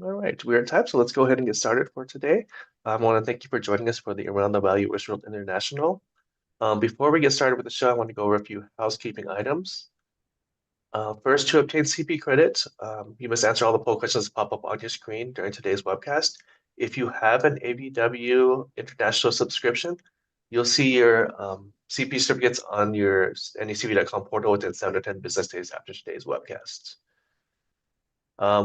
All right, we're at time, so let's go ahead and get started for today. I want to thank you for joining us for the Around the Valuation World International. Before we get started with the show, I want to go over a few housekeeping items. First, to obtain CP credit, you must answer all the poll questions that pop up on your screen during today's webcast. If you have an AVW International subscription, you'll see your CP certificates on your necv.com portal within 7 to 10 business days after today's webcast.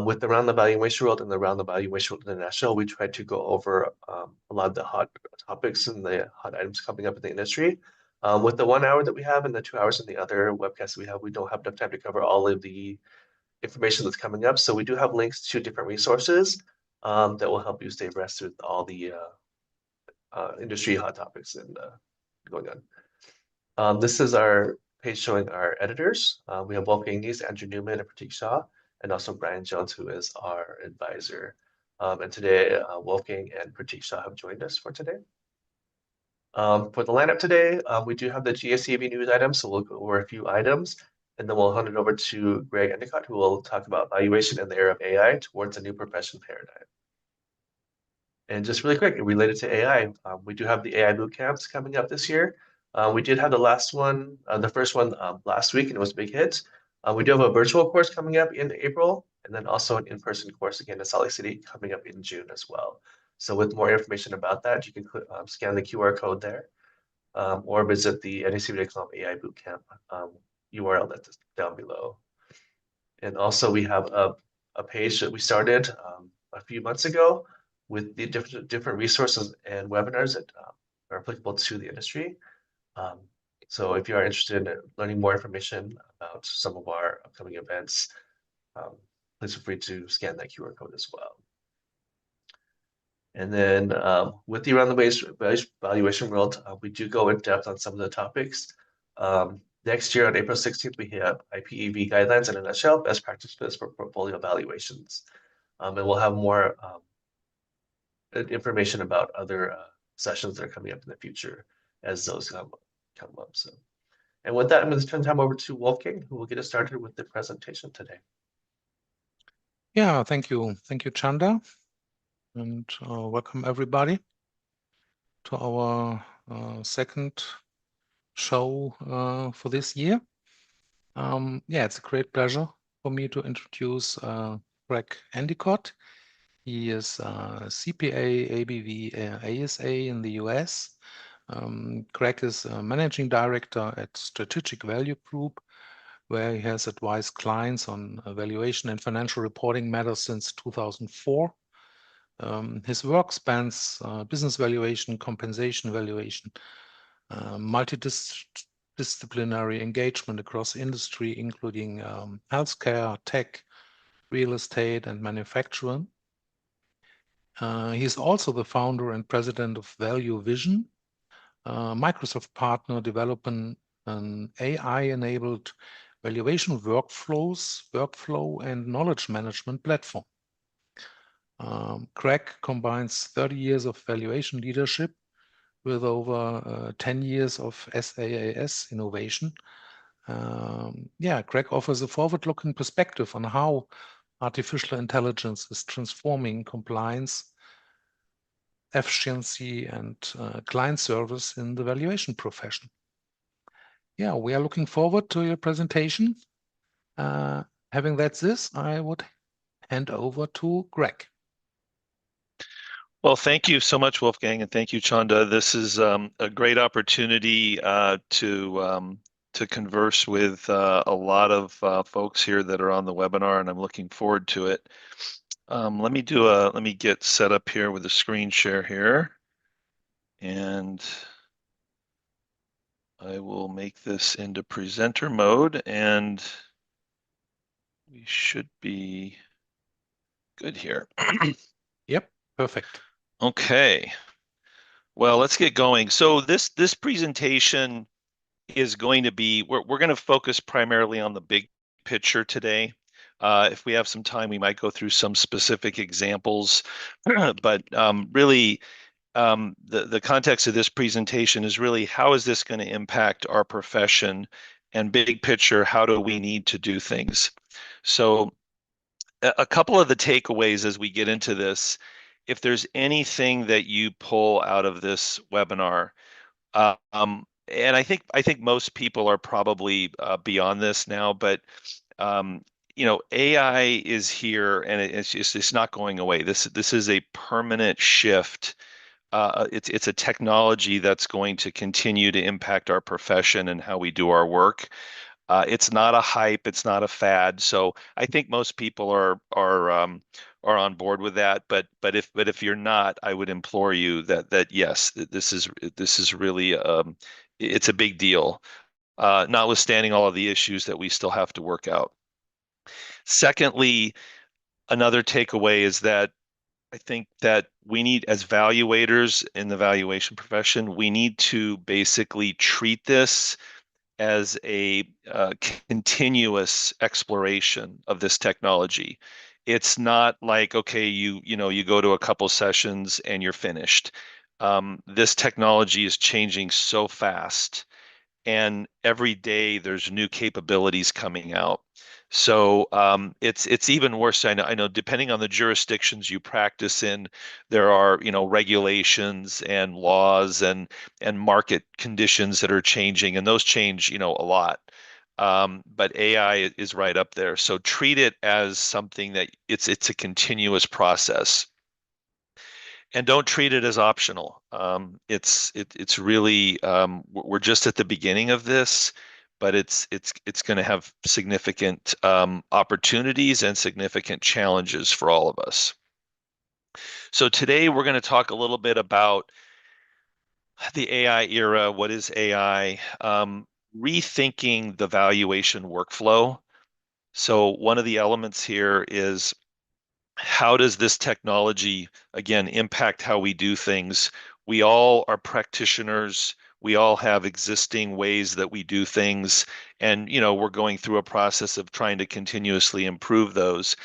With Around the Valuation World and Around the Valuation World International, we tried to go over a lot of the hot topics and the hot items coming up in the industry. With the 1 hour that we have and the 2 hours in the other webcasts we have, we don't have enough time to cover all of the information that's coming up. So we do have links to different resources that will help you stay abreast with all the industry hot topics and going on. This is our page showing our editors. We have Wolfgang Nies, Andrew Newman, and Pratik Shah, and also Brian Jones, who is our advisor. And today, Wolfgang and Pratik Shah have joined us for today. For the lineup today, we do have the GACV news items, so we'll go over a few items, and then we'll hand it over to Greg Endicott, who will talk about valuation in the era of AI towards a new profession paradigm. And just really quick, related to AI, we do have the AI boot camps coming up this year. We did have the last one, the first one last week, and it was a big hit. We do have a virtual course coming up in April, and then also an in-person course again in Salt Lake City coming up in June as well. So with more information about that, you can scan the QR code there or visit the NACV.com AI Bootcamp URL that's down below. And also we have a page that we started a few months ago with the different resources and webinars that are applicable to the industry. So if you are interested in learning more information about some of our upcoming events, please feel free to scan that QR code as well. And then with the Around the Valuation World, we do go in depth on some of the topics. Next year on April 16th, we have IPEV guidelines in a nutshell, best practices for portfolio valuations. And we'll have more information about other sessions that are coming up in the future as those come up. So, and with that, I'm going to turn time over to Wolfgang, who will get us started with the presentation today. Yeah, thank you. Thank you, Chanda. And welcome everybody to our second show for this year. Yeah, it's a great pleasure for me to introduce Greg Endicott. He is CPA, ABV, ASA in the US. Greg is a managing director at Strategic Value Group, where he has advised clients on valuation and financial reporting matters since 2004. His work spans business valuation, compensation valuation, multidisciplinary engagement across industry, including healthcare, tech, real estate, and manufacturing. He's also the founder and president of Value Vision, Microsoft partner developing an AI-enabled valuation workflow and knowledge management platform. Greg combines 30 years of valuation leadership with over 10 years of SaaS innovation. Yeah, Greg offers a forward-looking perspective on how artificial intelligence is transforming compliance, efficiency, and client service in the valuation profession. Yeah, we are looking forward to your presentation. Having said this, I would hand over to Greg. Well, thank you so much, Wolfgang, and thank you, Chanda. This is a great opportunity to converse with a lot of folks here that are on the webinar, and I'm looking forward to it. Let me get set up here with a screen share here, and I will make this into presenter mode, and we should be good here. Yep, perfect. Okay. Well, let's get going. So this presentation is going to be, we're going to focus primarily on the big picture today. If we have some time, we might go through some specific examples, but really the context of this presentation is really how is this going to impact our profession, and big picture, how do we need to do things? So a couple of the takeaways as we get into this, if there's anything that you pull out of this webinar, and I think most people are probably beyond this now, but AI is here, and it's not going away. This is a permanent shift. It's a technology that's going to continue to impact our profession and how we do our work. It's not a hype, it's not a fad. So I think most people are on board with that. But if you're not, I would implore you that yes, this is really it's a big deal. Notwithstanding all of the issues that we still have to work out. Secondly, another takeaway is that I think that we need, as valuators in the valuation profession, we need to basically treat this as a continuous exploration of this technology. It's not like, okay, you go to a couple sessions and you're finished. This technology is changing so fast, and every day there's new capabilities coming out. So it's even worse. I know depending on the jurisdictions you practice in, there are regulations and laws and market conditions that are changing, and those change a lot. But AI is right up there. So treat it as something that it's a continuous process, and don't treat it as optional. It's really we're just at the beginning of this, but it's going to have significant opportunities and significant challenges for all of us. So today we're going to talk a little bit about the AI era. What is AI? Rethinking the valuation workflow. So one of the elements here is, how does this technology, again, impact how we do things? We all are practitioners. We all have existing ways that we do things. And, we're going through a process of trying to continuously improve those.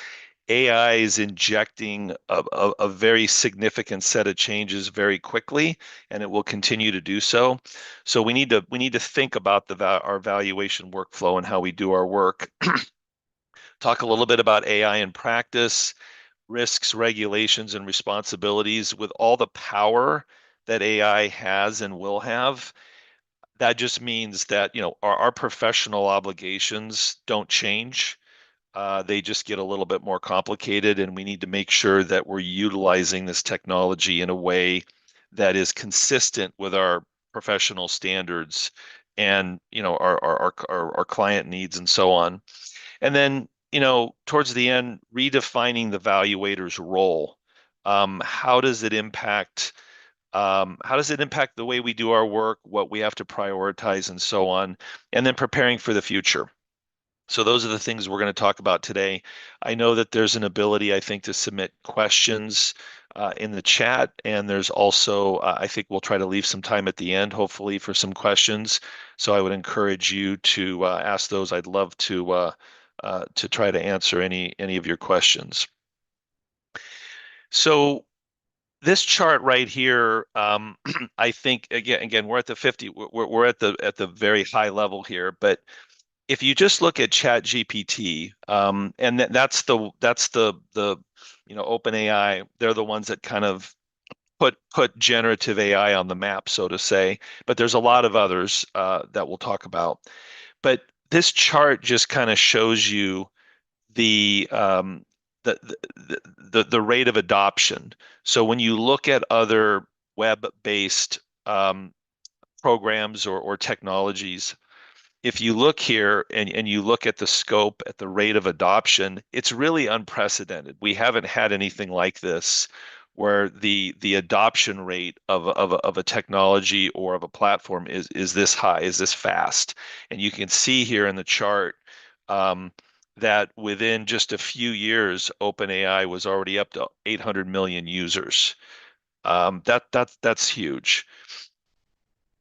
AI is injecting a very significant set of changes very quickly, and it will continue to do so. So we need to think about our valuation workflow and how we do our work. Talk a little bit about AI in practice, risks, regulations, and responsibilities. With all the power that AI has and will have, that just means that our professional obligations don't change. They just get a little bit more complicated, and we need to make sure that we're utilizing this technology in a way that is consistent with our professional standards and our client needs and so on. And then, towards the end, redefining the valuator's role. How does it impact the way we do our work, what we have to prioritize, and so on, and then preparing for the future. So those are the things we're going to talk about today. I know that there's an ability, I think, to submit questions in the chat, and there's also, I think we'll try to leave some time at the end, hopefully, for some questions. So I would encourage you to ask those. I'd love to try to answer any of your questions. So this chart right here, I think again we're at the 50. We're at the very high level here, but if you just look at ChatGPT, and that's the OpenAI, they're the ones that kind of put generative AI on the map, so to say. But there's a lot of others that we'll talk about. But this chart just kind of shows you the rate of adoption. So when you look at other web-based programs or technologies, if you look here and you look at the scope, at the rate of adoption, it's really unprecedented. We haven't had anything like this, where the adoption rate of a technology or of a platform is this high, is this fast. And you can see here in the chart that within just a few years, OpenAI was already up to 800 million users. That's huge.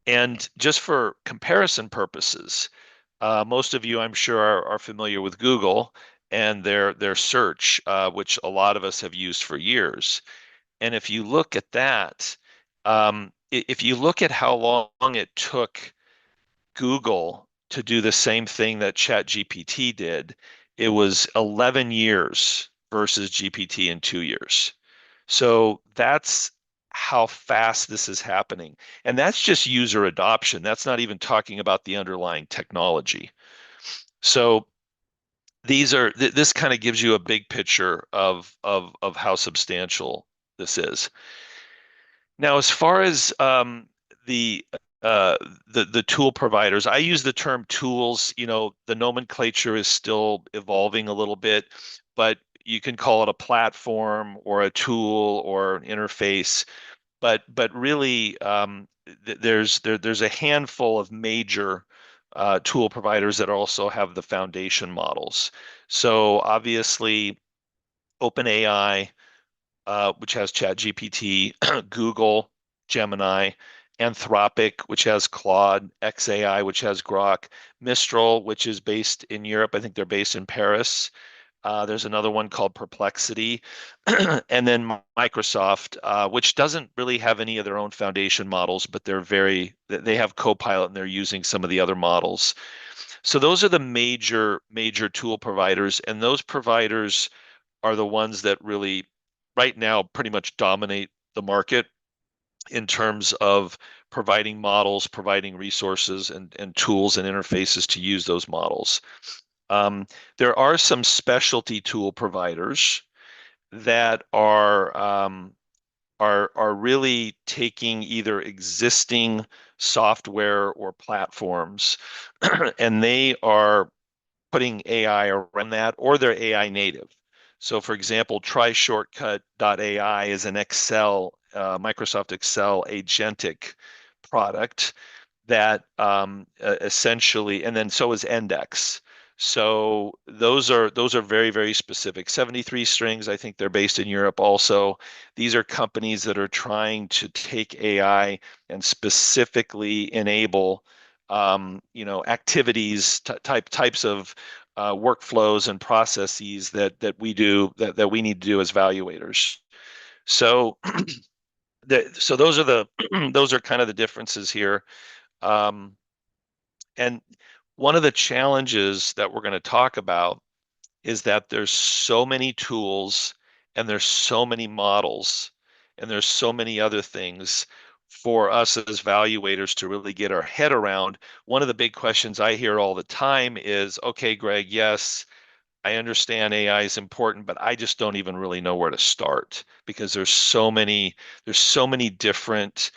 And just for comparison purposes, most of you, I'm sure, are familiar with Google and their search, which a lot of us have used for years. And if you look at that, if you look at how long it took Google to do the same thing that ChatGPT did, it was 11 years versus GPT in 2 years. So that's how fast this is happening. And that's just user adoption. That's not even talking about the underlying technology. So this kind of gives you a big picture of how substantial this is. Now, as far as the the tool providers, I use the term tools. The nomenclature is still evolving a little bit, but you can call it a platform or a tool or an interface. But really, there's a handful of major tool providers that also have the foundation models. So obviously, OpenAI, which has ChatGPT, Google, Gemini, Anthropic, which has Claude, xAI, which has Grok, Mistral, which is based in Europe. I think they're based in Paris. There's another one called Perplexity, and then Microsoft, which doesn't really have any of their own foundation models, but they have Copilot and they're using some of the other models. So those are the major tool providers, and those providers are the ones that really, right now, pretty much dominate the market in terms of providing models, providing resources and tools and interfaces to use those models. There are some specialty tool providers that are really taking either existing software or platforms, and they are putting AI around that, or they're AI native. So, for example, TryShortcut.ai is an Microsoft Excel agentic product that essentially, and then so is Index. So those are very specific. 73 strings, I think they're based in Europe also. These are companies that are trying to take AI and specifically enable activities, types of workflows and processes that we need to do as valuators. So those are those are kind of the differences here. And one of the challenges that we're going to talk about is that there's so many tools and there's so many models and there's so many other things for us as valuators to really get our head around. One of the big questions I hear all the time is, okay, Greg, yes, I understand AI is important, but I just don't even really know where to start because there's so many different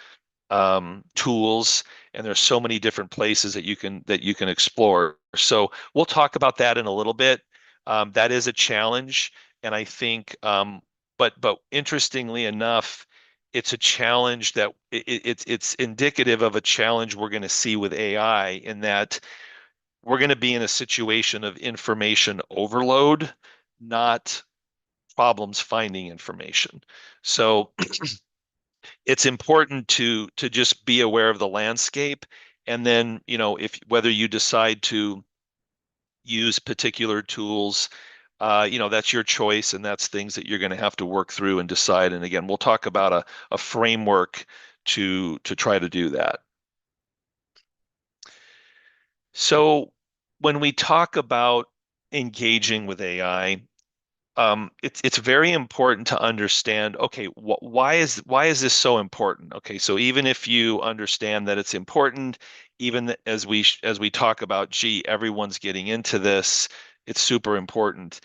tools, and there's so many different places that you can explore. So we'll talk about that in a little bit. That is a challenge, and I think, but interestingly enough, it's a challenge that it's indicative of a challenge we're going to see with AI, in that we're going to be in a situation of information overload, not problems finding information. So it's important to just be aware of the landscape, and then if whether you decide to use particular tools, that's your choice, and that's things that you're going to have to work through and decide. And again, we'll talk about a framework to try to do that. So when we talk about engaging with AI, it's very important to understand, okay, why is this so important? Okay, so even if you understand that it's important, even as we talk about, gee, everyone's getting into this, it's super important.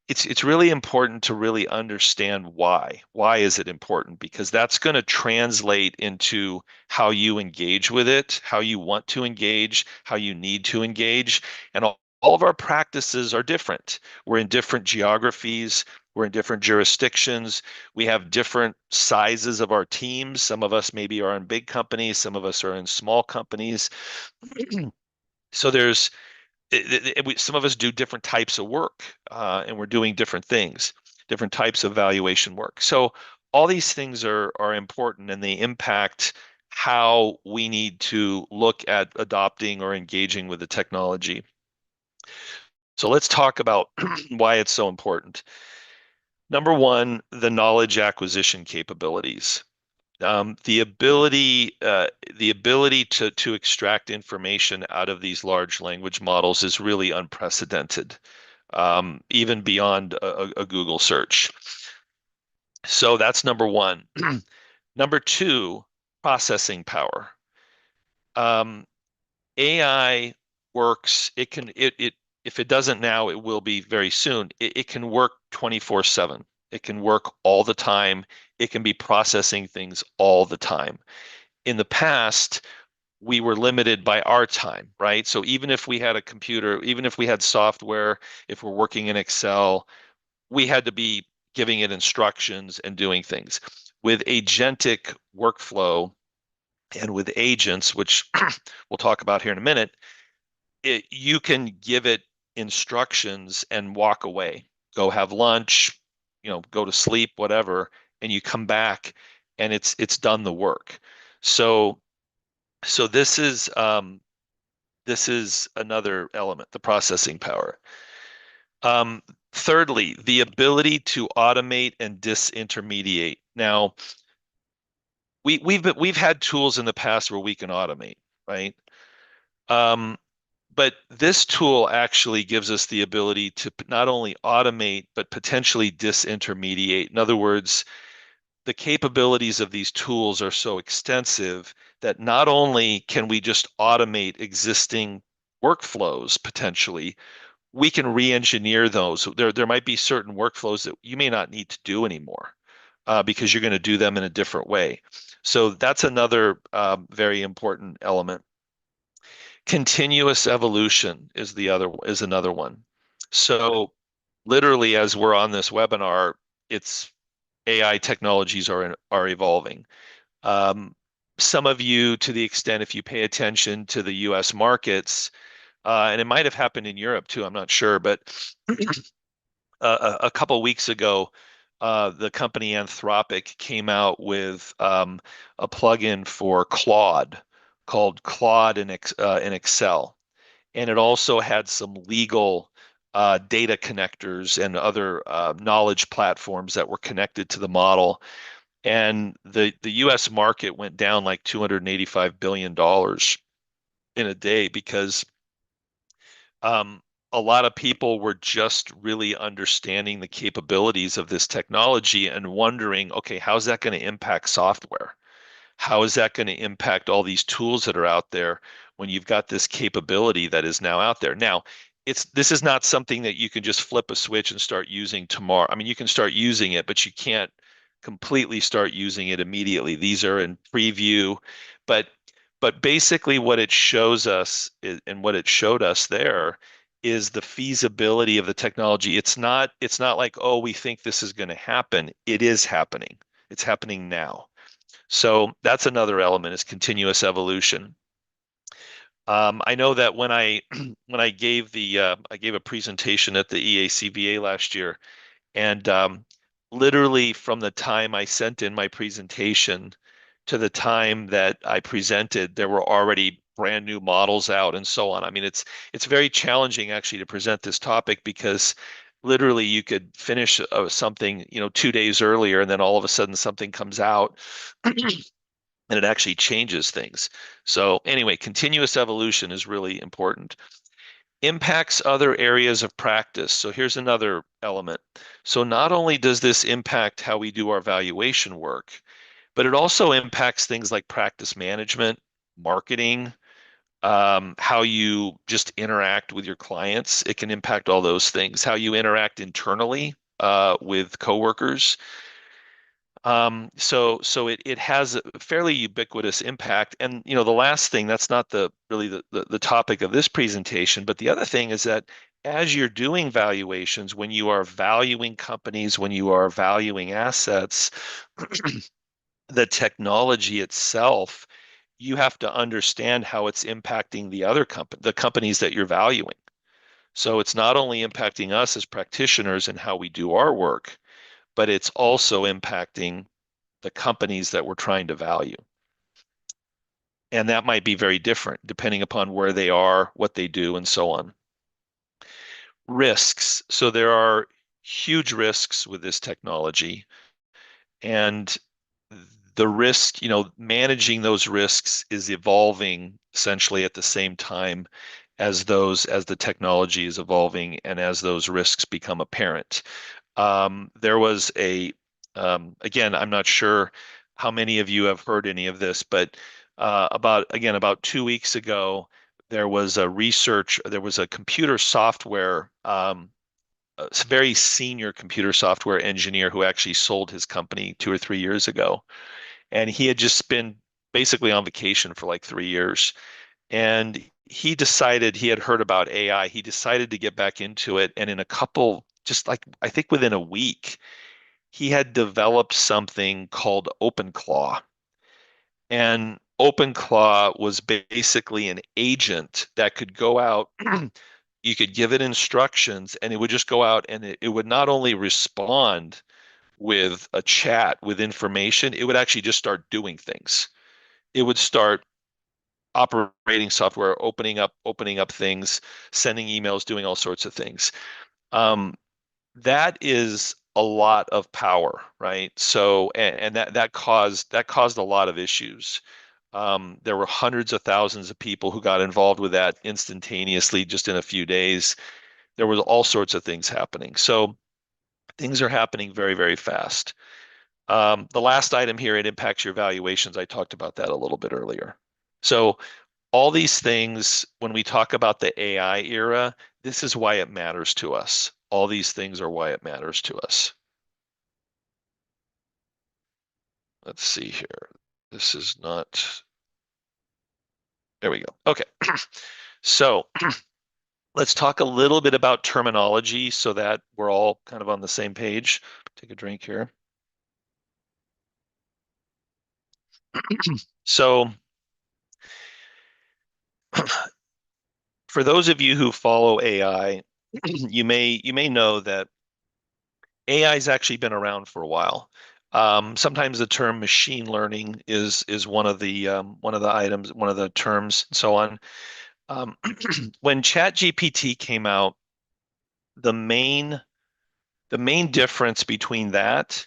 It's really important to really understand why. Why is it important? Because that's going to translate into how you engage with it, how you want to engage, how you need to engage. And all of our practices are different. We're in different geographies, we're in different jurisdictions, we have different sizes of our teams. Some of us maybe are in big companies, some of us are in small companies. So some of us do different types of work, and we're doing different things, different types of valuation work. So all these things are important, and they impact how we need to look at adopting or engaging with the technology. So let's talk about why it's so important. Number one, the knowledge acquisition capabilities. The ability to extract information out of these large language models is really unprecedented. even beyond a Google search. So that's number one. Number two, processing power. AI works, if it doesn't now, it will be very soon. It can work 24/7. It can work all the time. It can be processing things all the time. In the past, we were limited by our time, right? So even if we had a computer, even if we had software, if we're working in Excel, we had to be giving it instructions and doing things. With agentic workflow and with agents, which we'll talk about here in a minute, you can give it instructions and walk away, go have lunch, go to sleep, whatever, and you come back and it's done the work. So this is another element, the processing power. Thirdly, the ability to automate and disintermediate. Now, we've had tools in the past where we can automate, right? But this tool actually gives us the ability to not only automate, but potentially disintermediate. In other words, the capabilities of these tools are so extensive that not only can we just automate existing workflows potentially, we can re-engineer those. There might be certain workflows that you may not need to do anymore because you're going to do them in a different way. So that's another very important element. Continuous evolution is another one. So literally, as we're on this webinar, it's AI technologies are evolving. Some of you, to the extent if you pay attention to the U.S. markets, and it might have happened in Europe too, I'm not sure, but a couple weeks ago, the company Anthropic came out with a plugin for Claude called Claude in Excel, and it also had some legal data connectors and other knowledge platforms that were connected to the model. And the U.S. market went down like $285 billion in a day because a lot of people were just really understanding the capabilities of this technology and wondering, okay, how's that going to impact software? How is that going to impact all these tools that are out there when you've got this capability that is now out there? Now, this is not something that you can just flip a switch and start using tomorrow. I mean, you can start using it, but you can't completely start using it immediately. These are in preview, but basically what it shows us and what it showed us there is the feasibility of the technology. It's not like, oh, we think this is going to happen. It is happening. It's happening now. So that's another element, is continuous evolution. I know that when I gave a presentation at the EACVA last year, and literally from the time I sent in my presentation to the time that I presented, there were already brand new models out and so on. I mean, it's very challenging actually to present this topic because literally you could finish something 2 days earlier, and then all of a sudden something comes out and it actually changes things. So anyway, continuous evolution is really important. Impacts other areas of practice. So here's another element. So not only does this impact how we do our valuation work, but it also impacts things like practice management, marketing, how you just interact with your clients. It can impact all those things, how you interact internally with coworkers. So it has a fairly ubiquitous impact. And the last thing, that's not really the topic of this presentation, but the other thing is that as you're doing valuations, when you are valuing companies, when you are valuing assets, the technology itself, you have to understand how it's impacting the companies that you're valuing. So it's not only impacting us as practitioners and how we do our work, but it's also impacting the companies that we're trying to value. And that might be very different depending upon where they are, what they do, and so on. Risks. So there are huge risks with this technology. And the risk, managing those risks is evolving essentially at the same time as the technology is evolving and as those risks become apparent. There was again, I'm not sure how many of you have heard any of this, but about 2 weeks ago, there was a computer software, a very senior computer software engineer who actually sold his company 2 or 3 years ago. And he had just been basically on vacation for like 3 years. And he had heard about AI. He decided to get back into it. And in just like, I think within a week, he had developed something called OpenClaw. And OpenClaw was basically an agent that could go out. You could give it instructions and it would just go out and it would not only respond with a chat with information, it would actually just start doing things. It would start operating software, opening up things, sending emails, doing all sorts of things. That is a lot of power, right? So, and that caused a lot of issues. There were hundreds of thousands of people who got involved with that instantaneously, just in a few days. There was all sorts of things happening. So things are happening very, very fast. The last item here, it impacts your valuations. I talked about that a little bit earlier. So all these things, when we talk about the AI era, this is why it matters to us. All these things are why it matters to us. Let's see here. This is not, there we go. Okay. So let's talk a little bit about terminology so that we're all kind of on the same page. Take a drink here. So for those of you who follow AI, you may know that AI has actually been around for a while. Sometimes the term machine learning is one of the items, one of the terms, and so on. When ChatGPT came out, the main difference between that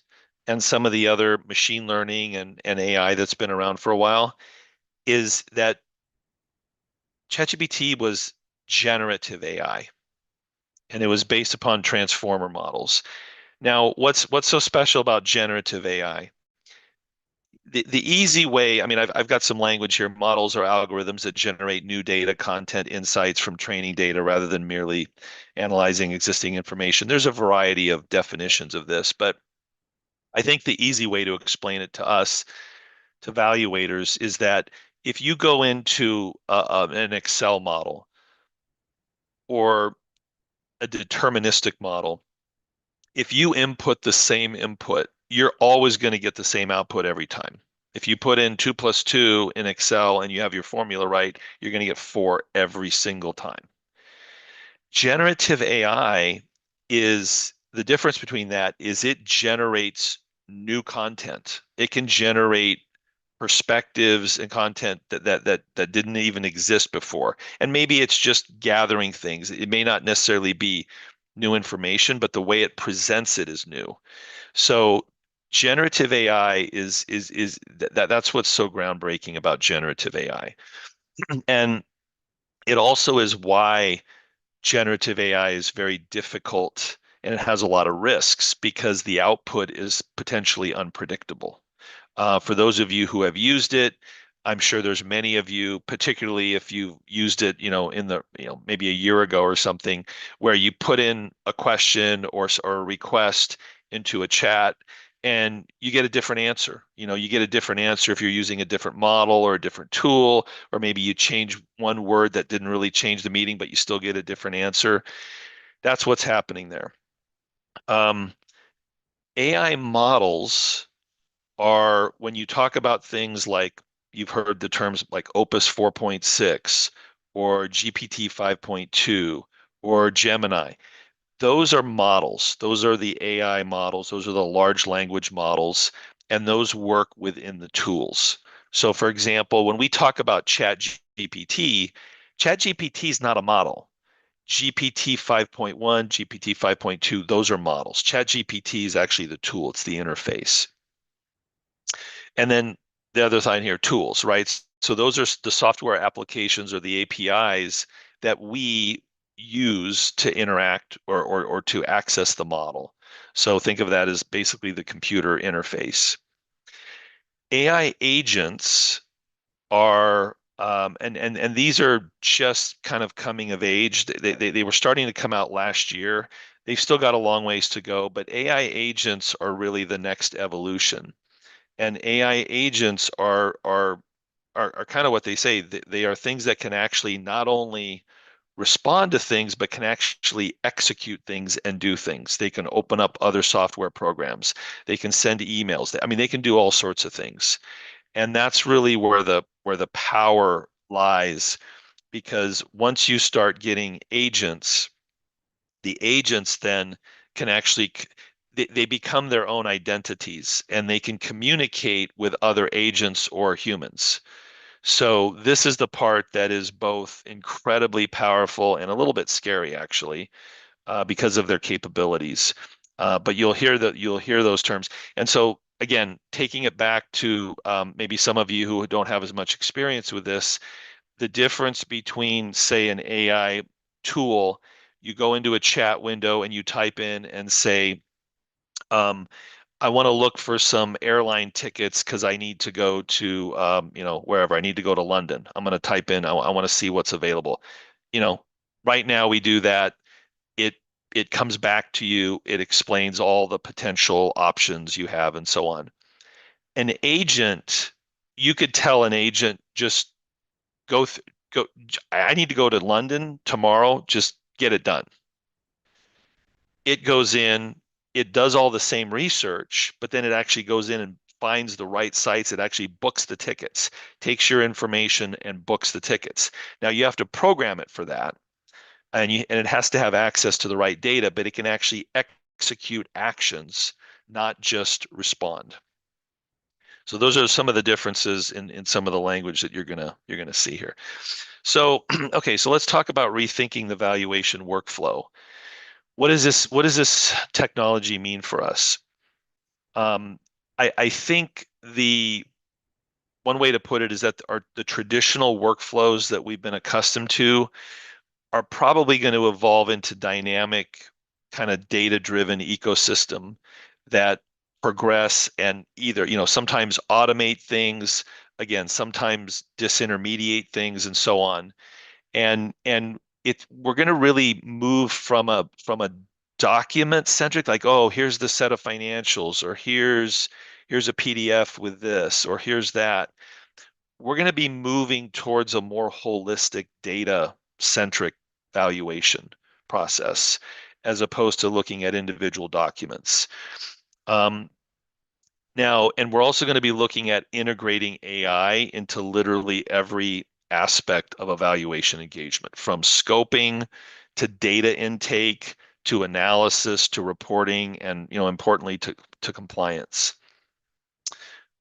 and some of the other machine learning and AI that's been around for a while is that ChatGPT was generative AI, and it was based upon transformer models. Now, what's so special about generative AI? The easy way, I mean, I've got some language here. Models are algorithms that generate new data, content, insights from training data rather than merely analyzing existing information. There's a variety of definitions of this, but I think the easy way to explain it to us, to valuators, is that if you go into an Excel model or a deterministic model, if you input the same input, you're always going to get the same output every time. If you put in 2 plus 2 in Excel and you have your formula right, you're going to get 4 every single time. Generative AI is the difference between that is it generates new content. It can generate perspectives and content that didn't even exist before. And maybe it's just gathering things. It may not necessarily be new information, but the way it presents it is new. So generative AI that's what's so groundbreaking about generative AI. And it also is why generative AI is very difficult and it has a lot of risks because the output is potentially unpredictable. For those of you who have used it, I'm sure there's many of you, particularly if you used it, maybe a year ago or something, where you put in a question or a request into a chat and you get a different answer. You get a different answer if you're using a different model or a different tool, or maybe you change one word that didn't really change the meaning, but you still get a different answer. That's what's happening there. AI models are when you talk about things like you've heard the terms like Opus 4.6 or GPT 5.2 or Gemini. Those are models. Those are the AI models. Those are the large language models, and those work within the tools. So, for example, when we talk about ChatGPT, ChatGPT is not a model. GPT 5.1, GPT 5.2, those are models. ChatGPT is actually the tool, it's the interface. And then the other side here, tools, right? So those are the software applications or the APIs that we use to interact or to access the model. So think of that as basically the computer interface. AI agents are and these are just kind of coming of age. They were starting to come out last year. They've still got a long ways to go, but AI agents are really the next evolution. And AI agents are kind of what they say. They are things that can actually not only respond to things, but can actually execute things and do things. They can open up other software programs. They can send emails. I mean, they can do all sorts of things. And that's really where the power lies, because once you start getting agents, the agents then can actually they become their own identities and they can communicate with other agents or humans. So this is the part that is both incredibly powerful and a little bit scary, actually, because of their capabilities. But you'll hear those terms. And so again, taking it back to maybe some of you who don't have as much experience with this, the difference between, say, an AI tool, you go into a chat window and you type in and say, I want to look for some airline tickets because I need to go to, wherever. I need to go to London. I'm going to type in, I want to see what's available. Right now we do that. It it comes back to you. It explains all the potential options you have and so on. An agent, you could tell an agent, just go. I need to go to London tomorrow. Just get it done. It goes in, it does all the same research, but then it actually goes in and finds the right sites. It actually books the tickets, takes your information and books the tickets. Now you have to program it for that, and it has to have access to the right data, but it can actually execute actions, not just respond. So those are some of the differences in some of the language that you're gonna see here. So okay, so let's talk about rethinking the valuation workflow. What does this technology mean for us? I think the one way to put it is that the traditional workflows that we've been accustomed to are probably going to evolve into dynamic, kind of data-driven ecosystem that progress and either, sometimes automate things, again, sometimes disintermediate things and so on. And we're going to really move from a document centric, like, oh, here's the set of financials, or here's a PDF with this, or here's that. We're going to be moving towards a more holistic data centric valuation process as opposed to looking at individual documents. Now, and we're also going to be looking at integrating AI into literally every aspect of evaluation engagement, from scoping to data intake to analysis to reporting and, importantly, to compliance.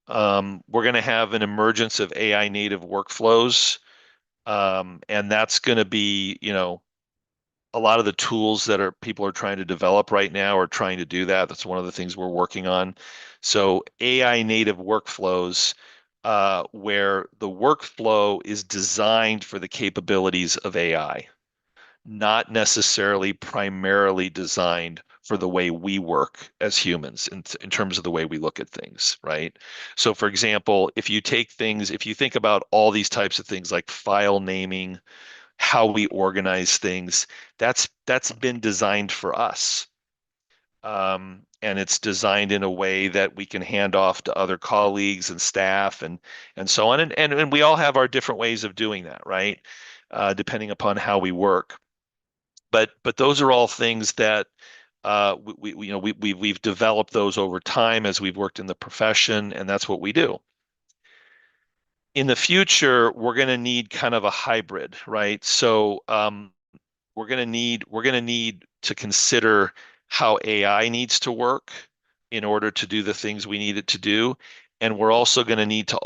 We're going to have an emergence of AI native workflows, and that's going to be, a lot of the tools that people are trying to develop right now are trying to do that. That's one of the things we're working on. So AI native workflows, where the workflow is designed for the capabilities of AI, not necessarily primarily designed for the way we work as humans in terms of the way we look at things, right? So for example, if you think about all these types of things like file naming, how we organize things, that's been designed for us. And it's designed in a way that we can hand off to other colleagues and staff and so on. And we all have our different ways of doing that, right? Depending upon how we work. But those are all things that we've developed those over time as we've worked in the profession, and that's what we do. In the future, we're going to need kind of a hybrid, right? So we're going to need to consider how AI needs to work in order to do the things we need it to do, and we're also going to need to,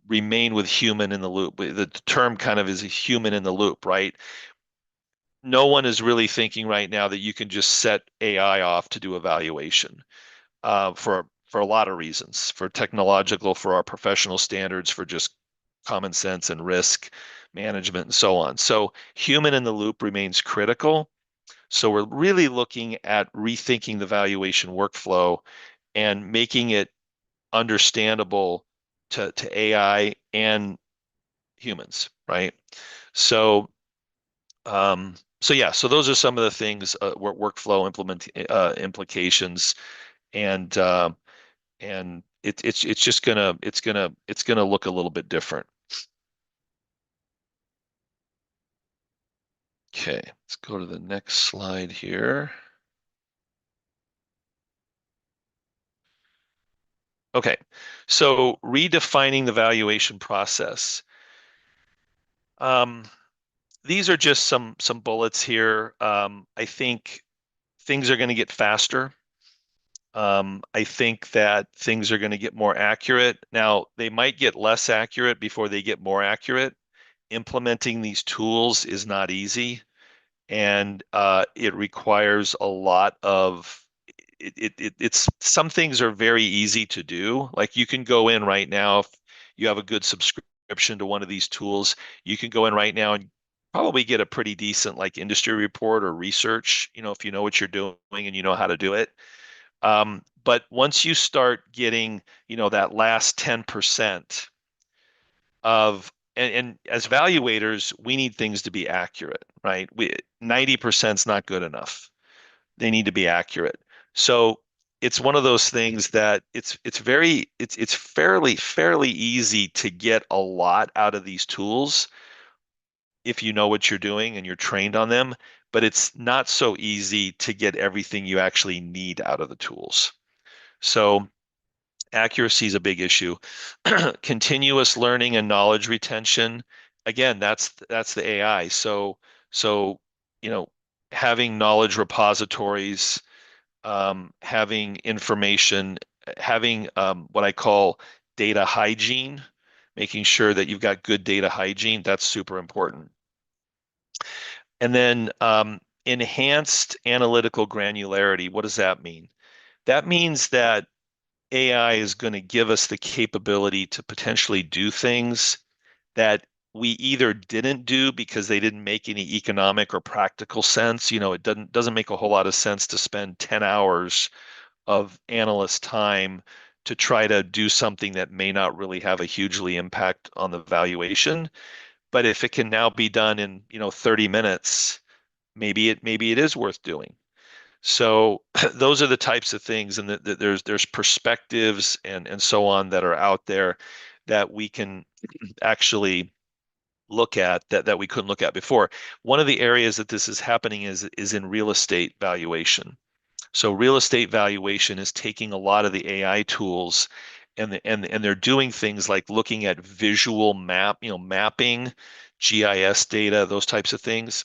remain with human in the loop. The term kind of is a human in the loop, right? No one is really thinking right now that you can just set AI off to do evaluation for a lot of reasons, for technological, for our professional standards, for just common sense and risk. management, and so on. So human in the loop remains critical. So we're really looking at rethinking the valuation workflow and making it understandable to AI and humans, right? So so those are some of the things, workflow implications, and it's just gonna look a little bit different. Okay, let's go to the next slide here. Okay, so redefining the valuation process. These are just some bullets here. I think things are going to get faster. I think that things are going to get more accurate. Now, they might get less accurate before they get more accurate. Implementing these tools is not easy, and it requires a lot of it's some things are very easy to do. Like you can go in right now if you have a good subscription to one of these tools, you can go in right now and probably get a pretty decent like industry report or research, if you know what you're doing and you know how to do it. But once you start getting, that last 10% of, and as valuators, we need things to be accurate, right? 90% is not good enough. They need to be accurate. So it's one of those things that it's fairly easy to get a lot out of these tools if you know what you're doing and you're trained on them, but it's not so easy to get everything you actually need out of the tools. So accuracy is a big issue. Continuous learning and knowledge retention. Again, that's the AI. So you know, having knowledge repositories, having information, having what I call data hygiene, making sure that you've got good data hygiene. That's super important. And then enhanced analytical granularity. What does that mean? That means that AI is going to give us the capability to potentially do things that we either didn't do because they didn't make any economic or practical sense. It doesn't make a whole lot of sense to spend 10 hours of analyst time to try to do something that may not really have a hugely impact on the valuation. But if it can now be done in, 30 minutes, maybe it is worth doing. So those are the types of things, and there's perspectives and so on that are out there that we can actually look at that we couldn't look at before. One of the areas that this is happening is in real estate valuation. So real estate valuation is taking a lot of the AI tools and they're doing things like looking at visual mapping, GIS data, those types of things.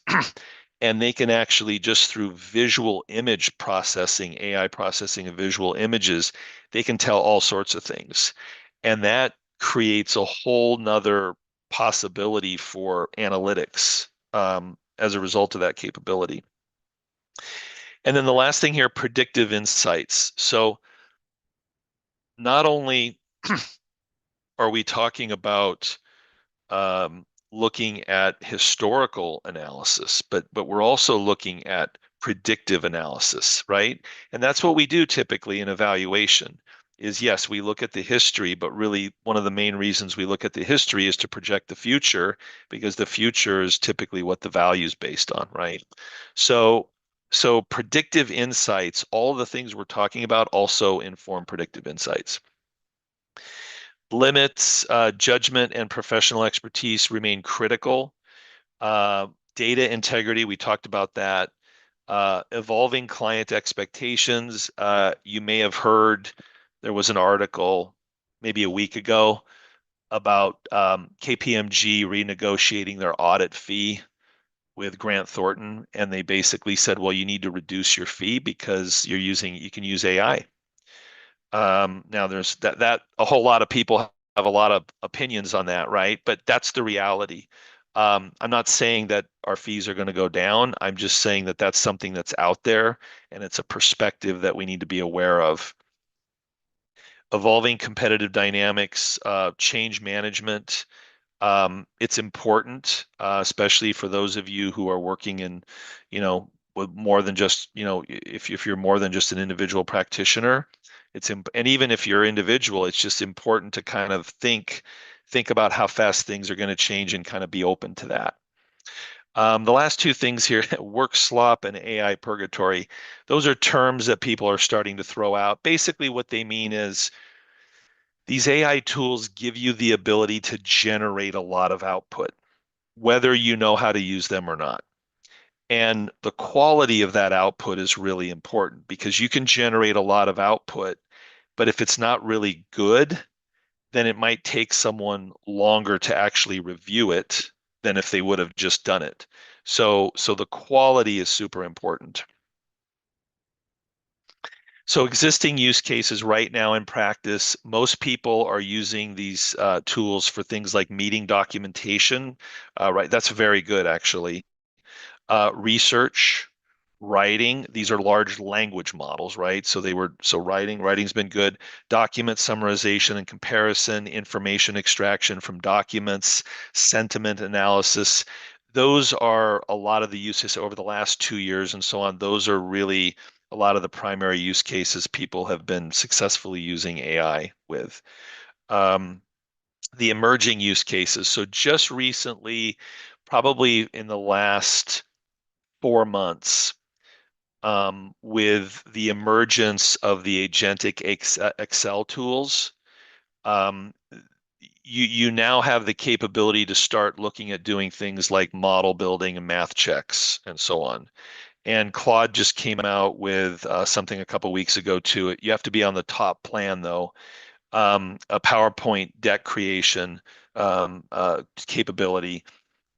And they can actually just through visual image processing, AI processing of visual images, they can tell all sorts of things. And that creates a whole nother possibility for analytics as a result of that capability. And then the last thing here, predictive insights. So not only are we talking about looking at historical analysis, but we're also looking at predictive analysis, right? And that's what we do typically in evaluation. Is yes, we look at the history, but really one of the main reasons we look at the history is to project the future, because the future is typically what the value is based on, right? So predictive insights, all the things we're talking about also inform predictive insights. Limits, judgment, and professional expertise remain critical. Data integrity, we talked about that. Evolving client expectations. You may have heard there was an article maybe a week ago about KPMG renegotiating their audit fee with Grant Thornton, and they basically said, well, you need to reduce your fee because you can use AI. Now there's that a whole lot of people have a lot of opinions on that, right? But that's the reality. I'm not saying that our fees are going to go down. I'm just saying that that's something that's out there and it's a perspective that we need to be aware of. Evolving competitive dynamics, change management. It's important, especially for those of you who are working in, with more than just, if you're more than just an individual practitioner, and even if you're individual, it's just important to kind of think about how fast things are going to change and kind of be open to that. The last two things here, work slop and AI purgatory, those are terms that people are starting to throw out. Basically, what they mean is these AI tools give you the ability to generate a lot of output, whether you know how to use them or not. And the quality of that output is really important because you can generate a lot of output, but if it's not really good, then it might take someone longer to actually review it than if they would have just done it. So the quality is super important. So existing use cases right now in practice, most people are using these tools for things like meeting documentation. Right, that's very good actually. Research, writing. These are large language models, right? So writing's been good. Document summarization and comparison, information extraction from documents, sentiment analysis. Those are a lot of the uses over the last 2 years and so on. Those are really a lot of the primary use cases people have been successfully using AI with. The emerging use cases. So just recently, probably in the last 4 months, with the emergence of the agentic Excel tools, you now have the capability to start looking at doing things like model building and math checks and so on. And Claude just came out with something a couple weeks ago too. You have to be on the top plan though. A PowerPoint deck creation capability.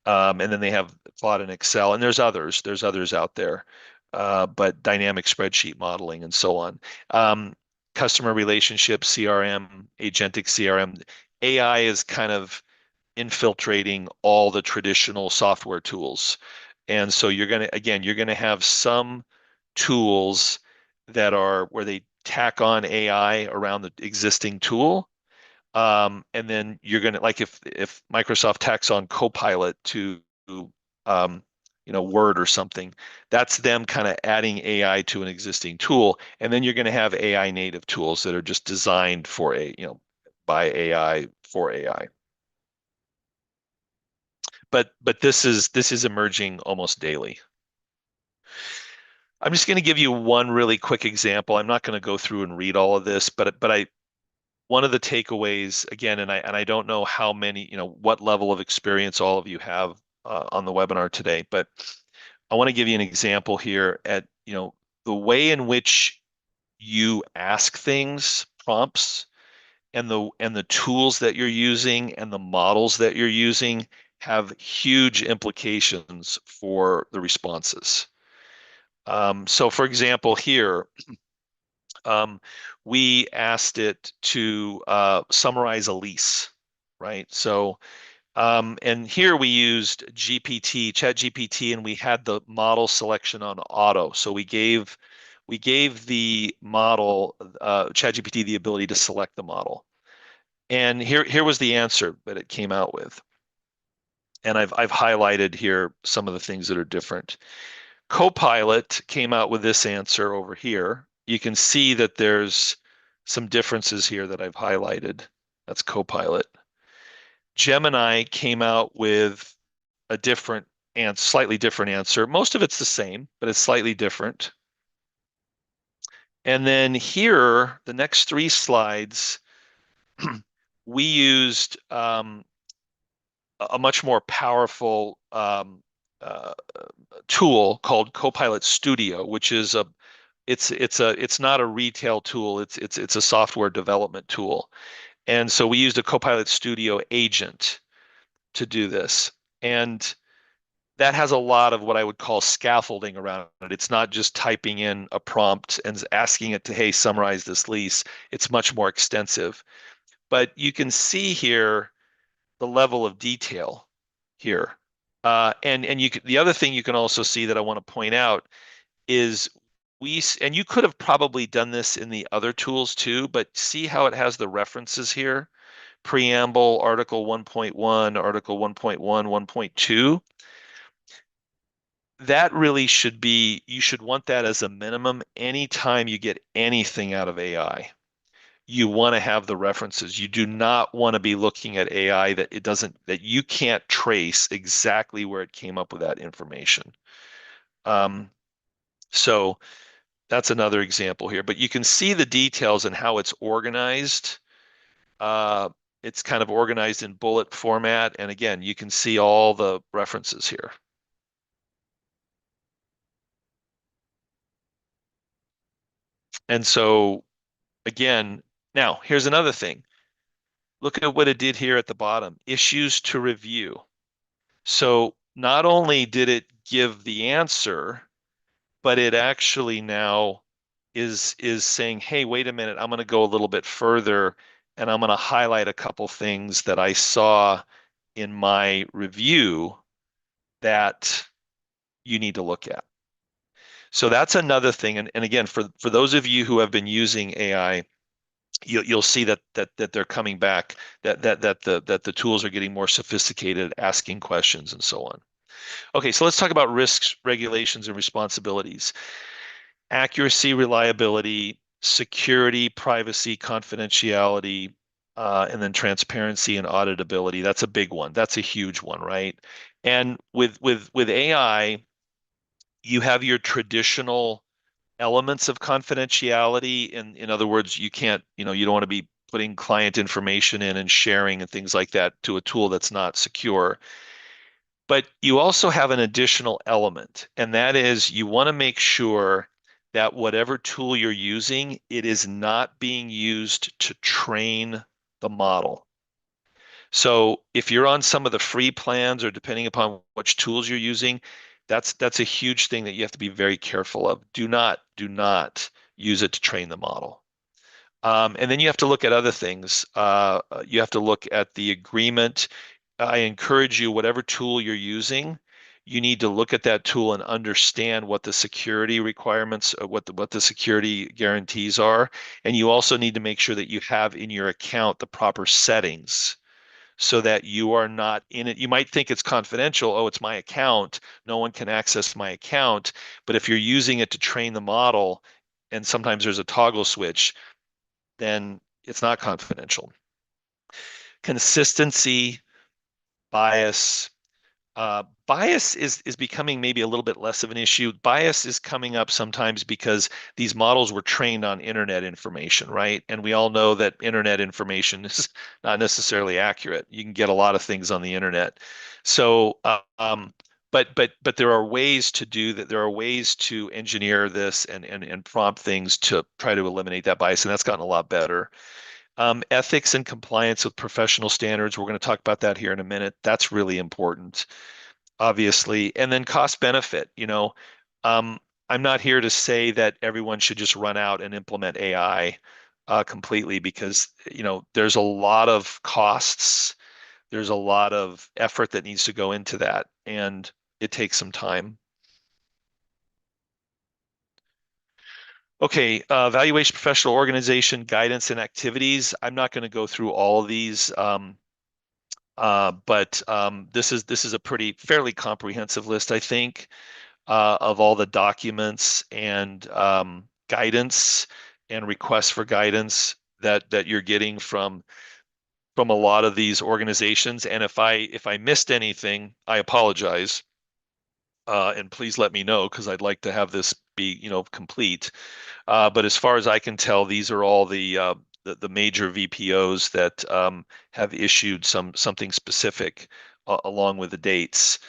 And then they have Claude and Excel, and there's others out there, but dynamic spreadsheet modeling and so on. Customer relationship, CRM, agentic CRM. AI is kind of infiltrating all the traditional software tools. And so you're going to have some tools that are where they tack on AI around the existing tool. And then you're going to, like, if Microsoft tacks on Copilot to Word or something, that's them kind of adding AI to an existing tool. And then you're going to have AI native tools that are just designed for by AI for AI. But this is emerging almost daily. I'm just going to give you one really quick example. I'm not going to go through and read all of this, but one of the takeaways again, and I don't know how many, what level of experience all of you have on the webinar today, but I want to give you an example here at, the way in which you ask things, prompts, and the tools that you're using and the models that you're using have huge implications for the responses. So for example, here, we asked it to summarize a lease, right? So, and here we used ChatGPT, and we had the model selection on auto. So we gave the model, ChatGPT, the ability to select the model. And here was the answer that it came out with. And I've highlighted here some of the things that are different. Copilot came out with this answer over here. You can see that there's some differences here that I've highlighted. That's Copilot. Gemini came out with a different and slightly different answer. Most of it's the same, but it's slightly different. And then here, the next 3 slides, we used a much more powerful tool called Copilot Studio, which is it's not a retail tool. It's a software development tool. And so we used a Copilot Studio agent to do this. And that has a lot of what I would call scaffolding around it. It's not just typing in a prompt and asking it to, hey, summarize this lease. It's much more extensive. But you can see here the level of detail here. And the other thing you can also see that I want to point out is and you could have probably done this in the other tools too, but see how it has the references here? preamble, Article 1.1, Article 1.1, 1.2. That really should be, you should want that as a minimum anytime you get anything out of AI. You want to have the references. You do not want to be looking at AI that you can't trace exactly where it came up with that information. So that's another example here, but you can see the details and how it's organized. It's kind of organized in bullet format. And again, you can see all the references here. And so again, now here's another thing. Look at what it did here at the bottom, issues to review. So not only did it give the answer, but it actually now is saying, hey, wait a minute, I'm going to go a little bit further and I'm going to highlight a couple things that I saw in my review that you need to look at. So that's another thing. And again, for those of you who have been using AI, you'll see that they're coming back, that the tools are getting more sophisticated, asking questions and so on. Okay, so let's talk about risks, regulations, and responsibilities. Accuracy, reliability, security, privacy, confidentiality, and then transparency and auditability. That's a big one. That's a huge one, right? And with AI, you have your traditional elements of confidentiality. In other words, you can't, you don't want to be putting client information in and sharing and things like that to a tool that's not secure. But you also have an additional element, and that is you want to make sure that whatever tool you're using, it is not being used to train the model. So if you're on some of the free plans or depending upon which tools you're using, that's a huge thing that you have to be very careful of. Do not use it to train the model. And then you have to look at other things. You have to look at the agreement. I encourage you, whatever tool you're using, you need to look at that tool and understand what the security requirements, what the security guarantees are. And you also need to make sure that you have in your account the proper settings so that you are not in it. You might think it's confidential. Oh, it's my account. No one can access my account. But if you're using it to train the model, and sometimes there's a toggle switch, then it's not confidential. Consistency, bias. Bias is becoming maybe a little bit less of an issue. Bias is coming up sometimes because these models were trained on internet information, right? And we all know that internet information is not necessarily accurate. You can get a lot of things on the internet. So, but there are ways to do that. There are ways to engineer this and prompt things to try to eliminate that bias, and that's gotten a lot better. Ethics and compliance with professional standards. We're going to talk about that here in a minute. That's really important, obviously. And then cost benefit. Um, I'm not here to say that everyone should just run out and implement AI completely because, there's a lot of costs. There's a lot of effort that needs to go into that, and it takes some time. Okay, valuation professional organization, guidance and activities. I'm not going to go through all of these. But this is a fairly comprehensive list, I think, of all the documents and guidance and requests for guidance that you're getting from a lot of these organizations. And if I missed anything, I apologize. And please let me know because I'd like to have this be, complete. But as far as I can tell, these are all the major VPOs that have issued something specific along with the dates.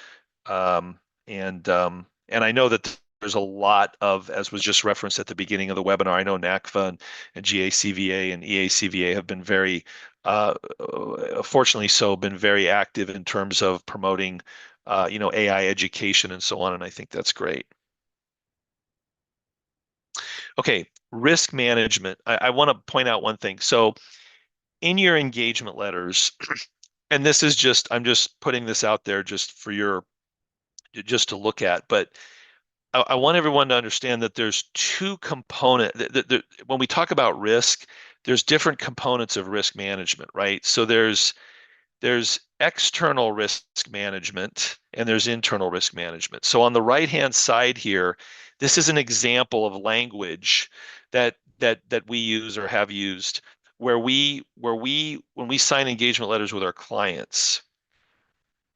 And I know that there's a lot of, as was just referenced at the beginning of the webinar, I know NACVA and GACVA and EACVA have been very, fortunately so, been very active in terms of promoting, AI education and so on. And I think that's great. Okay, risk management. I want to point out one thing. So in your engagement letters, and I'm just putting this out there just just to look at, but I want everyone to understand that there's two components. When we talk about risk, there's different components of risk management, right? So there's external risk management and there's internal risk management. So on the right-hand side here, this is an example of language that we use or have used where when we sign engagement letters with our clients,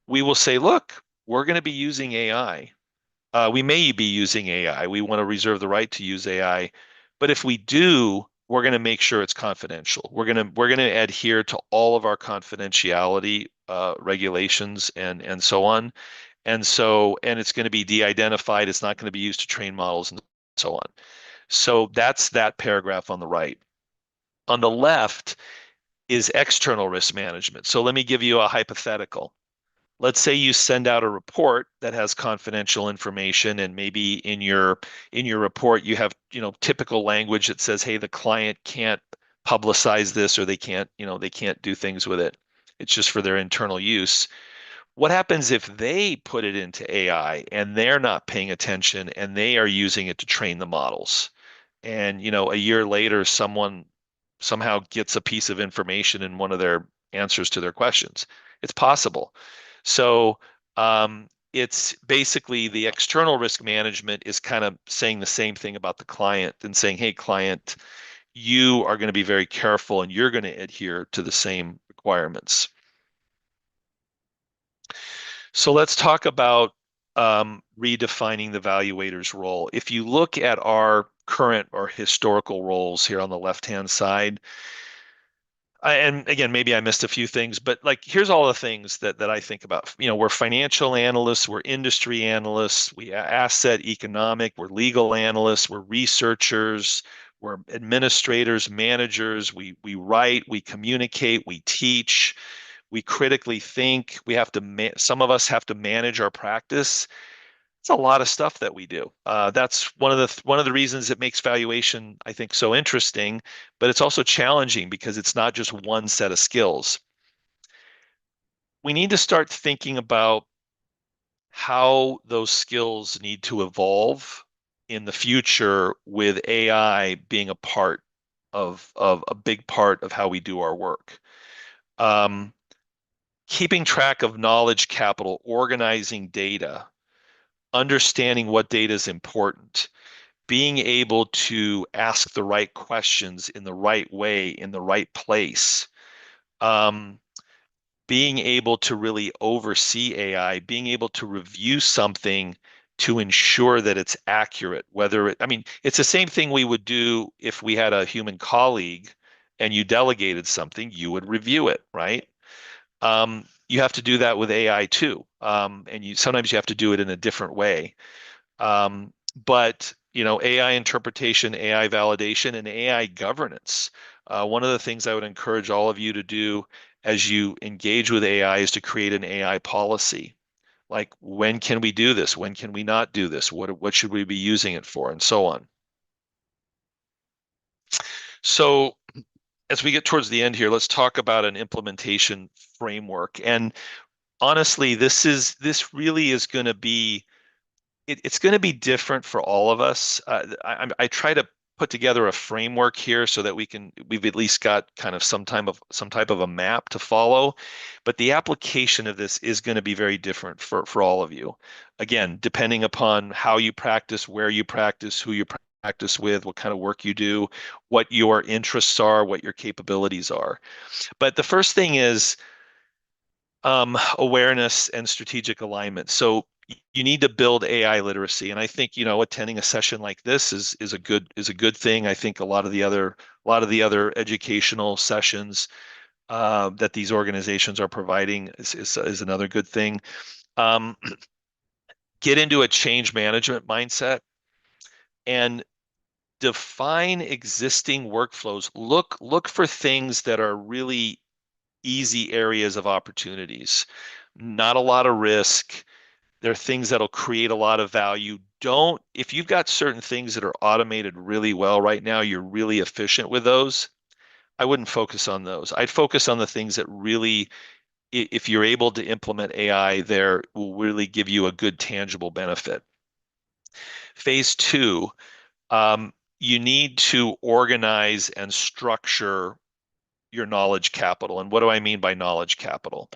we will say, look, we're going to be using AI. We may be using AI. We want to reserve the right to use AI. But if we do, we're going to make sure it's confidential. We're going to adhere to all of our confidentiality regulations and so on. And it's going to be de-identified. It's not going to be used to train models and so on. So that's that paragraph on the right. On the left is external risk management. So let me give you a hypothetical. Let's say you send out a report that has confidential information, and maybe in your report you have, typical language that says, hey, the client can't publicize this, or they can't do things with it. It's just for their internal use. What happens if they put it into AI and they're not paying attention and they are using it to train the models? And a year later, someone somehow gets a piece of information in one of their answers to their questions. It's possible. So it's basically the external risk management is kind of saying the same thing about the client and saying, hey, client, you are going to be very careful and you're going to adhere to the same requirements. So let's talk about redefining the valuator's role. If you look at our current or historical roles here on the left-hand side, and again, maybe I missed a few things, but like here's all the things that I think about. We're financial analysts, we're industry analysts, we asset economic, we're legal analysts, we're researchers, we're administrators, managers, we write, we communicate, we teach, we critically think, some of us have to manage our practice. It's a lot of stuff that we do. That's one of the reasons it makes valuation, I think, so interesting, but it's also challenging because it's not just one set of skills. We need to start thinking about how those skills need to evolve in the future, with AI being a big part of how we do our work. Keeping track of knowledge capital, organizing data, understanding what data is important, being able to ask the right questions in the right way, in the right place, being able to really oversee AI, being able to review something to ensure that it's accurate, it's the same thing we would do if we had a human colleague and you delegated something, you would review it, right? You have to do that with AI too. And sometimes you have to do it in a different way. But AI interpretation, AI validation, and AI governance. One of the things I would encourage all of you to do as you engage with AI is to create an AI policy. Like, when can we do this? When can we not do this? What should we be using it for? And so on. So as we get towards the end here, let's talk about an implementation framework. And honestly, this really is going to be it's going to be different for all of us. I try to put together a framework here so that we've at least got kind of some type of a map to follow. But the application of this is going to be very different for all of you. Again, depending upon how you practice, where you practice, who you practice with, what kind of work you do, what your interests are, what your capabilities are. But the first thing is awareness and strategic alignment. So you need to build AI literacy, and I think attending a session like this is a good thing. I think a lot of the other educational sessions that these organizations are providing is another good thing. Get into a change management mindset and define existing workflows. Look for things that are really easy areas of opportunities, not a lot of risk. There are things that'll create a lot of value. If you've got certain things that are automated really well right now, you're really efficient with those, I wouldn't focus on those. I'd focus on the things that really, if you're able to implement AI there, will really give you a good tangible benefit. Phase two, you need to organize and structure your knowledge capital. And what do I mean by knowledge capital?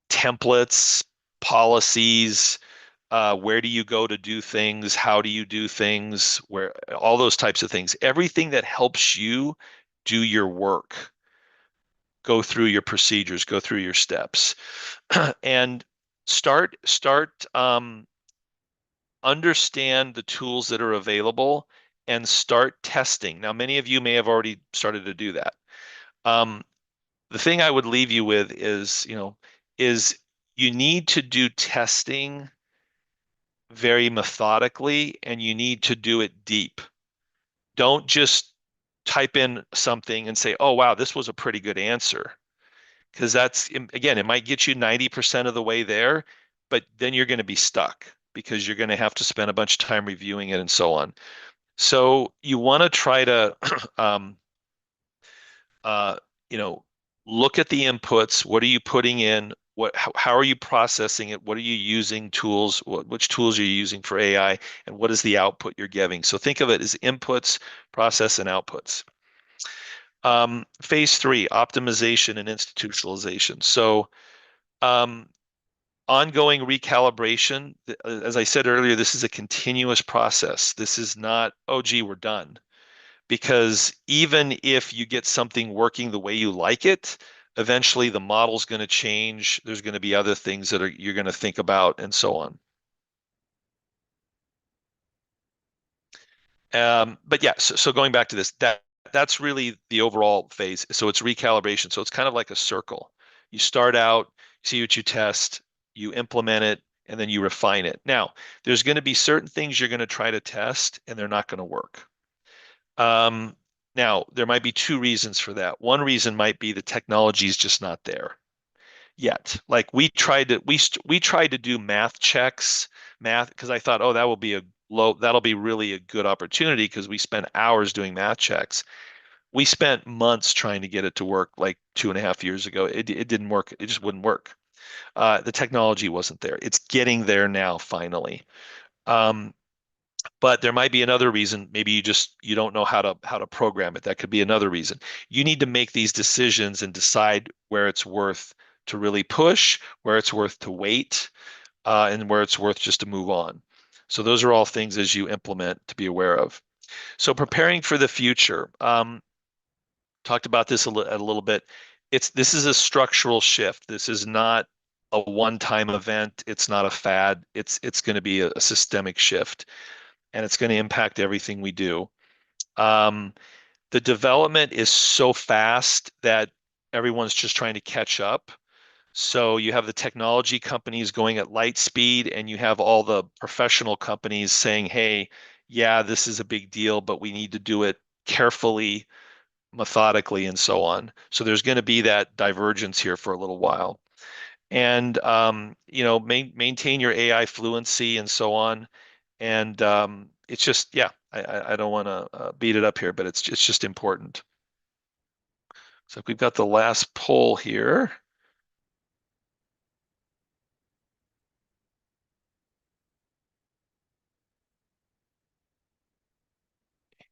Templates, policies, where do you go to do things? How do you do things? Where all those types of things. Everything that helps you do your work, go through your procedures, go through your steps, and start understand the tools that are available and start testing. Now, many of you may have already started to do that. The thing I would leave you with is you need to do testing very methodically and you need to do it deep. Don't just type in something and say, oh, wow, this was a pretty good answer. Because that's, again, it might get you 90% of the way there, but then you're going to be stuck because you're going to have to spend a bunch of time reviewing it and so on. So you want to try to, uh, you know, look at the inputs. What are you putting in? How are you processing it? What are you using tools? Which tools are you using for AI? And what is the output you're giving? So think of it as inputs, process, and outputs. Phase 3, optimization and institutionalization. So ongoing recalibration. As I said earlier, this is a continuous process. This is not, oh, gee, we're done. Because even if you get something working the way you like it, eventually the model's going to change. There's going to be other things that you're going to think about and so on. But yeah, so going back to this, that's really the overall phase. So it's recalibration. So it's kind of like a circle. You start out, see what you test, you implement it, and then you refine it. Now, there's going to be certain things you're going to try to test, and they're not going to work. Now, there might be two reasons for that. One reason might be the technology is just not there yet. Like we tried to do math checks, because I thought, oh, that'll be really a good opportunity because we spent hours doing math checks. We spent months trying to get it to work like 2.5 years ago. It didn't work. It just wouldn't work. The technology wasn't there. It's getting there now, finally. But there might be another reason. Maybe you don't know how to program it. That could be another reason. You need to make these decisions and decide where it's worth to really push, where it's worth to wait, and where it's worth just to move on. So those are all things as you implement to be aware of. So preparing for the future. Talked about this a little bit. This is a structural shift. This is not a one-time event. It's not a fad. It's going to be a systemic shift, and it's going to impact everything we do. The development is so fast that everyone's just trying to catch up. So you have the technology companies going at light speed, and you have all the professional companies saying, hey, yeah, this is a big deal, but we need to do it carefully, methodically, and so on. So there's going to be that divergence here for a little while. And maintain your AI fluency and so on. And it's just, yeah, I don't want to beat it up here, but it's just important. So we've got the last poll here.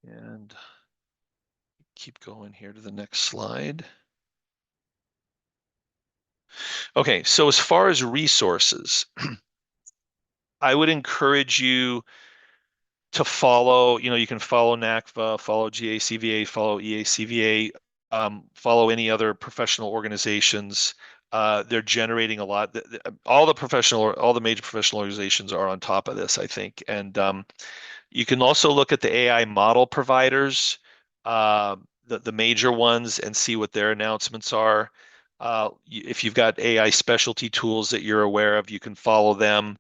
And keep going here to the next slide. Okay, so as far as resources, I would encourage you to follow, you can follow NACVA, follow GACVA, follow EACVA, follow any other professional organizations. They're generating a lot. All the major professional organizations are on top of this, I think. And you can also look at the AI model providers, the major ones, and see what their announcements are. If you've got AI specialty tools that you're aware of, you can follow them.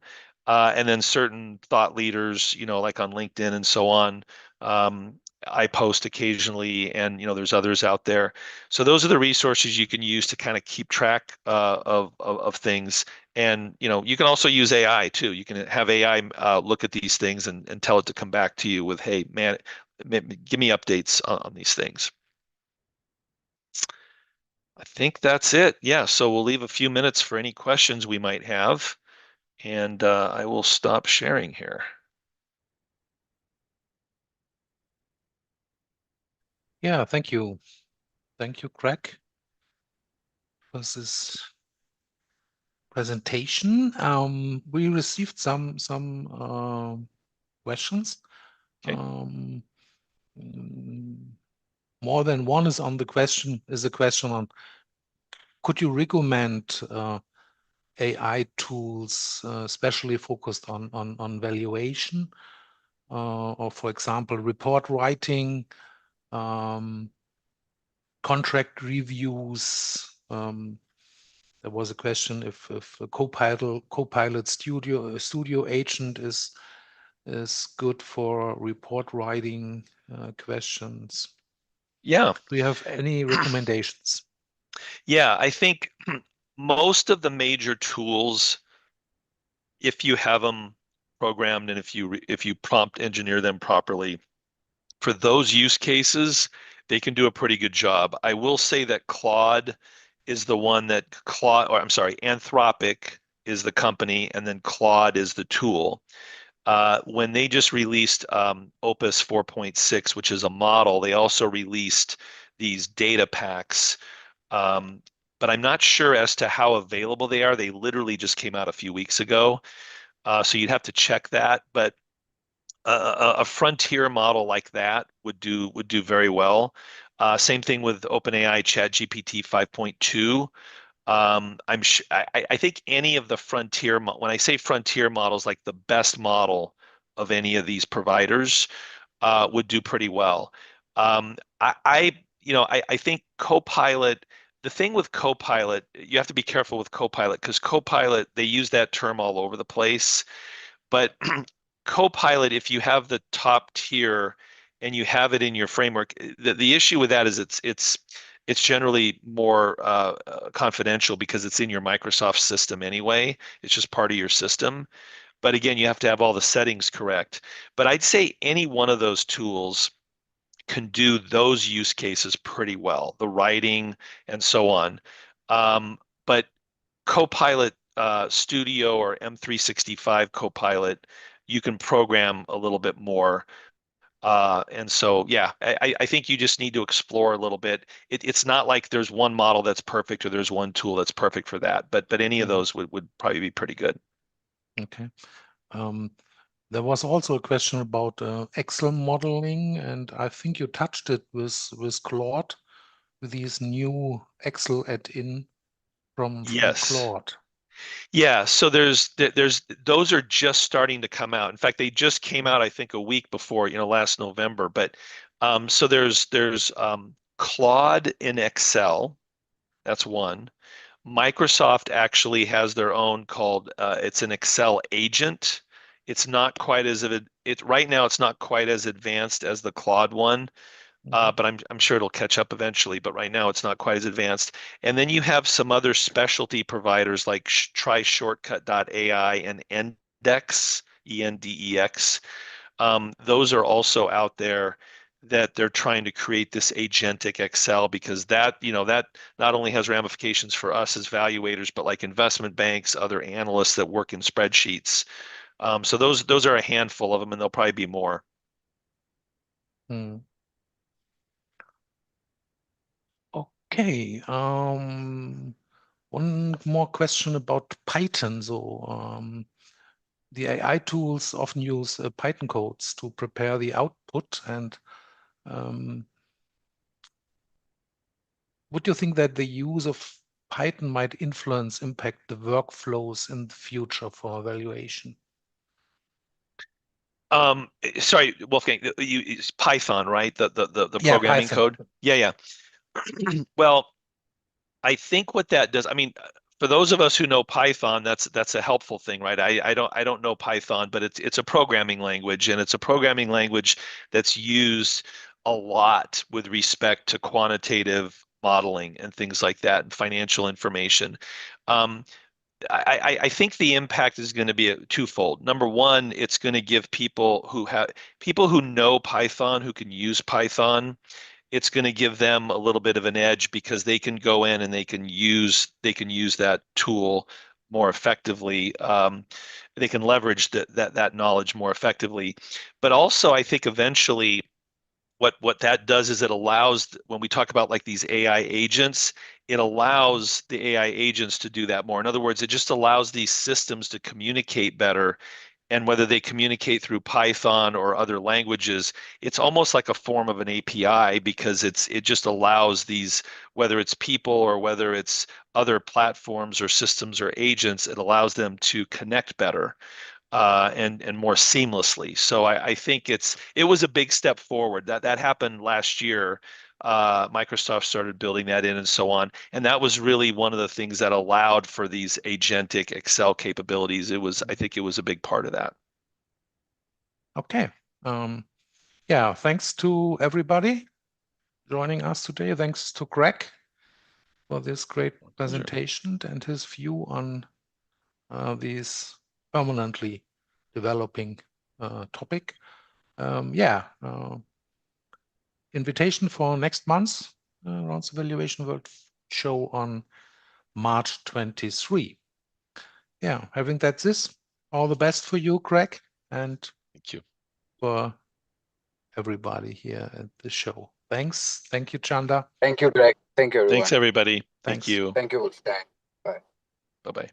And then certain thought leaders, like on LinkedIn and so on. I post occasionally, and there's others out there. So those are the resources you can use to kind of keep track of things. And you can also use AI too. You can have AI look at these things and tell it to come back to you with, hey, man, give me updates on these things. I think that's it. Yeah, so we'll leave a few minutes for any questions we might have, and I will stop sharing here. Yeah, thank you. Thank you, Craig, for this presentation. We received some questions. Okay. More than one is on the question, is a question on, could you recommend AI tools, especially focused on valuation, or for example, report writing, contract reviews. There was a question if a Copilot Studio Agent is good for report writing questions. Yeah. Do you have any recommendations? Yeah, I think most of the major tools, if you have them programmed and if you prompt engineer them properly, for those use cases, they can do a pretty good job. I will say that Claude is the one that Anthropic is the company, and then Claude is the tool. When they just released Opus 4.6, which is a model, they also released these data packs. But I'm not sure as to how available they are. They literally just came out a few weeks ago. So you'd have to check that. But a frontier model like that would do very well. Same thing with OpenAI ChatGPT 5.2. I think any of the when I say frontier models, like the best model of any of these providers, would do pretty well. I think Copilot. The thing with Copilot, you have to be careful with Copilot because Copilot, they use that term all over the place. But Copilot, if you have the top tier and you have it in your framework, the issue with that is it's generally more confidential because it's in your Microsoft system anyway. It's just part of your system. But again, you have to have all the settings correct. But I'd say any one of those tools can do those use cases pretty well, the writing and so on. But Copilot Studio or M365 Copilot, you can program a little bit more. And so, yeah, I think you just need to explore a little bit. It's not like there's one model that's perfect or there's one tool that's perfect for that, but any of those would probably be pretty good. Okay. There was also a question about Excel modeling, and I think you touched it with Claude, with these new Excel add-in from Yes. Claude. Yeah, so there's those are just starting to come out. In fact, they just came out, I think, a week before, last November. But so there's Claude in Excel. That's one. Microsoft actually has their own called it's an Excel agent. It's not quite as of it right now. It's not quite as advanced as the Claude one. But I'm sure it'll catch up eventually. But right now, it's not quite as advanced. And then you have some other specialty providers like TryShortcut.ai and Endex, Endex. Those are also out there that they're trying to create this agentic Excel because that not only has ramifications for us as valuators, but like investment banks, other analysts that work in spreadsheets. So those are a handful of them, and there'll probably be more. Hmm. Okay. One more question about Python. So, the AI tools often use Python codes to prepare the output. And would you think that the use of Python might impact the workflows in the future for evaluation? Sorry, Wolfgang, it's Python, right? The Yeah, programming Python. code. Yeah. Well, I think what that does, I mean, for those of us who know Python, that's a helpful thing, right? I don't know Python, but it's a programming language, and it's a programming language that's used a lot with respect to quantitative modeling and things like that, and financial information. Um, I think the impact is going to be twofold. Number one, it's going to give people who know Python, who can use Python, it's going to give them a little bit of an edge because they can go in and they can use that tool more effectively. They can leverage that knowledge more effectively. But also, I think eventually what that does is it allows, when we talk about like these AI agents, it allows the AI agents to do that more. In other words, it just allows these systems to communicate better. And whether they communicate through Python or other languages, it's almost like a form of an API, because it just allows these, whether it's people or whether it's other platforms or systems or agents, it allows them to connect better and more seamlessly. So I think it was a big step forward. That happened last year. Microsoft started building that in and so on. And that was really one of the things that allowed for these agentic Excel capabilities. I think it was a big part of that. Okay. Yeah, thanks to everybody joining us today. Thanks to Greg for this great presentation and his view on this permanently developing topic. Yeah, invitation for next month Around the Valuation World show on March 23. Yeah, having that this, all the best for you, Greg, and Thank you. For everybody here at the show. Thanks. Thank you, Chanda. Thank you, Greg. Thank you, everyone. Thanks, everybody. Thanks. Thank you. Thank you, Wolfgang. Bye. Bye-bye.